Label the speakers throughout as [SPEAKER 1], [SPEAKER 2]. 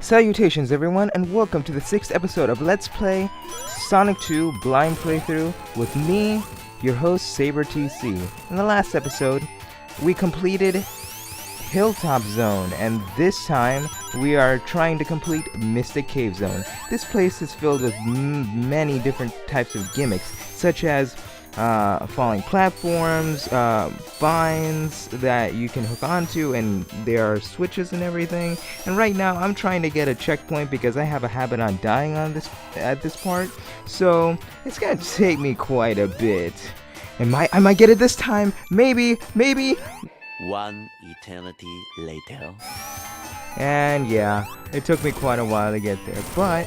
[SPEAKER 1] Salutations everyone, and welcome to the 6th episode of Let's Play Sonic 2 Blind Playthrough with me, your host SaberTC. In the last episode, we completed Hilltop Zone, and this time we are trying to complete Mystic Cave Zone. This place is filled with many different types of gimmicks, such as falling platforms, vines that you can hook onto, and there are switches and everything. And right now I'm trying to get a checkpoint because I have a habit on dying on at this part, so it's gonna take me quite a bit. I might get it this time, maybe.
[SPEAKER 2] One eternity later.
[SPEAKER 1] And yeah, it took me quite a while to get there, but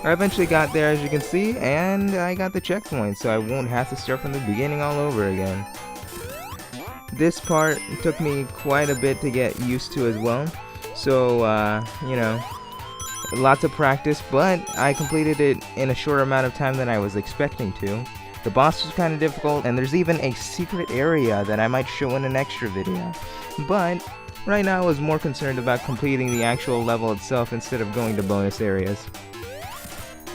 [SPEAKER 1] I eventually got there, as you can see, and I got the checkpoint, so I won't have to start from the beginning all over again. This part took me quite a bit to get used to as well, so, you know, lots of practice, but I completed it in a shorter amount of time than I was expecting to. The boss was kind of difficult, and there's even a secret area that I might show in an extra video, but right now I was more concerned about completing the actual level itself instead of going to bonus areas.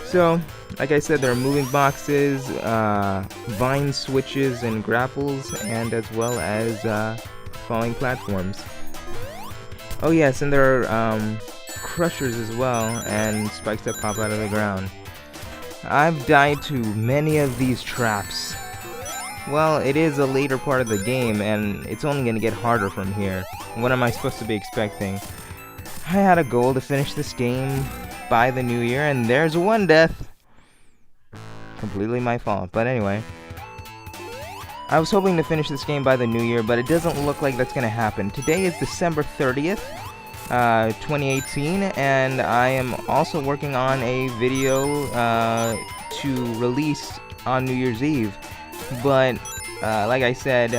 [SPEAKER 1] So, like I said, there are moving boxes, vine switches and grapples, and as well as falling platforms. Oh yes, and there are crushers as well, and spikes that pop out of the ground. I've died to many of these traps. Well, it is a later part of the game, and it's only going to get harder from here. What am I supposed to be expecting? I had a goal to finish this game by the new year, and there's one death. Completely my fault, but anyway. I was hoping to finish this game by the new year, but it doesn't look like that's gonna happen. Today is December 30th, 2018, and I am also working on a video to release on New Year's Eve. But like I said,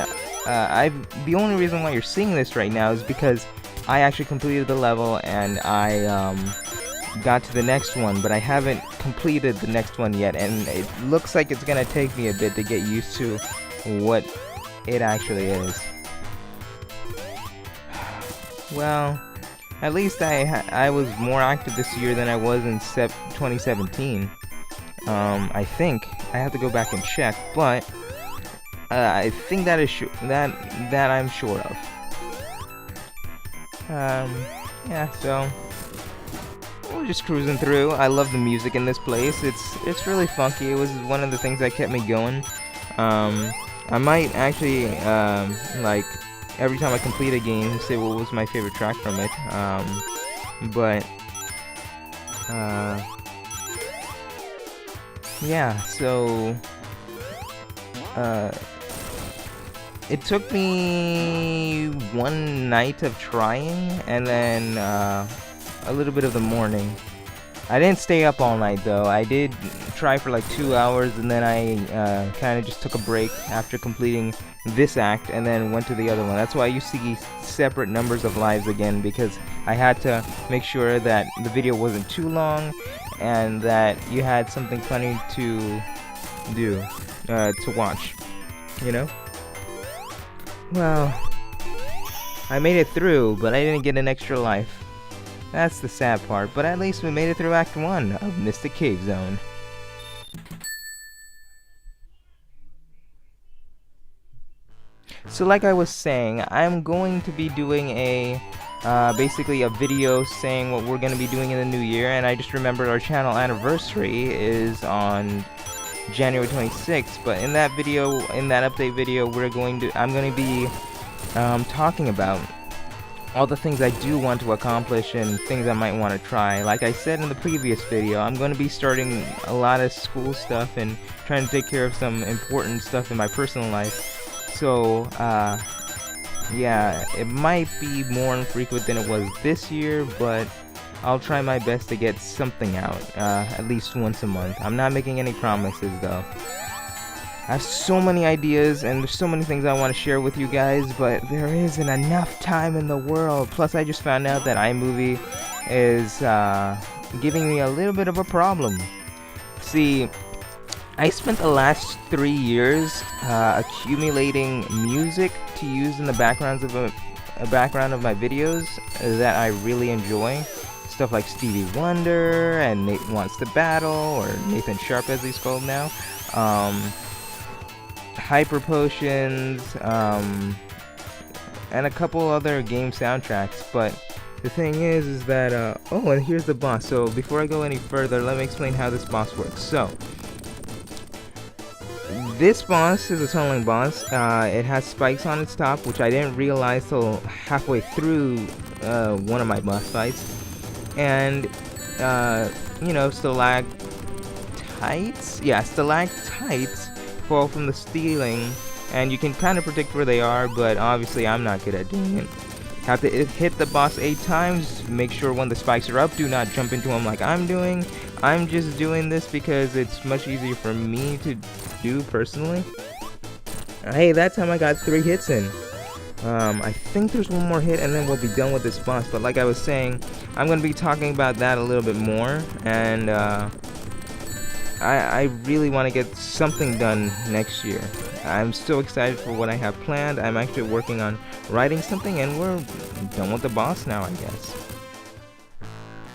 [SPEAKER 1] the only reason why you're seeing this right now is because I actually completed the level, and I got to the next one, but I haven't completed the next one yet, and it looks like it's gonna take me a bit to get used to what it actually is. Well, at least I was more active this year than I was in 2017. I think I have to go back and check, but I think that is that I'm sure of. Yeah, so we're just cruising through. I love the music in this place. It's really funky. It was one of the things that kept me going. I might actually like every time I complete a game say what was my favorite track from it. But yeah, so it took me one night of trying, and then a little bit of the morning. I didn't stay up all night though. I did try for like 2 hours, and then I kind of just took a break after completing this act and then went to the other one. That's why you see separate numbers of lives again, because I had to make sure that the video wasn't too long and that you had something funny to do, to watch, you know? Well, I made it through, but I didn't get an extra life. That's the sad part, but at least we made it through Act 1 of Mystic Cave Zone. So like I was saying, I'm going to be doing a basically a video saying what we're going to be doing in the new year, and I just remembered our channel anniversary is on January 26th, but in that video, in that update video, I'm going to be talking about all the things I do want to accomplish and things I might want to try. Like I said in the previous video, I'm going to be starting a lot of school stuff and trying to take care of some important stuff in my personal life. So, yeah, it might be more infrequent than it was this year, but I'll try my best to get something out, at least once a month. I'm not making any promises though. I have so many ideas, and there's so many things I want to share with you guys, but there isn't enough time in the world. Plus, I just found out that iMovie is giving me a little bit of a problem. See, I spent the last 3 years accumulating music to use in the backgrounds of my videos that I really enjoy. stuff like Stevie Wonder and Nate Wants to Battle, or Nathan Sharp as he's called now, Hyper Potions, and a couple other game soundtracks. But the thing is that, oh, and here's the boss. So before I go any further, let me explain how this boss works. So, this boss is a tunneling boss. It has spikes on its top, which I didn't realize till halfway through one of my boss fights. And, you know, stalactites? Yeah, stalactites fall from the ceiling, and you can kind of predict where they are, but obviously I'm not good at doing it. Have to hit the boss 8 times, make sure when the spikes are up, do not jump into them like I'm doing. I'm just doing this because it's much easier for me to do personally. Hey, that time I got 3 hits in. I think there's one more hit and then we'll be done with this boss, but like I was saying, I'm going to be talking about that a little bit more, and I really want to get something done next year. I'm so excited for what I have planned. I'm actually working on writing something, and we're done with the boss now, I guess.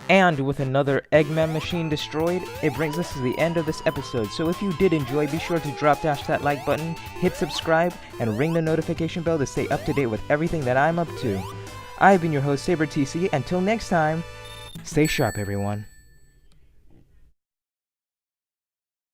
[SPEAKER 1] And with another Eggman machine destroyed, it brings us to the end of this episode. So if you did enjoy, be sure to drop that like button, hit subscribe, and ring the notification bell to stay up to date with everything that I'm up to. I've been your host, SaberTC. Until next time, stay sharp, everyone.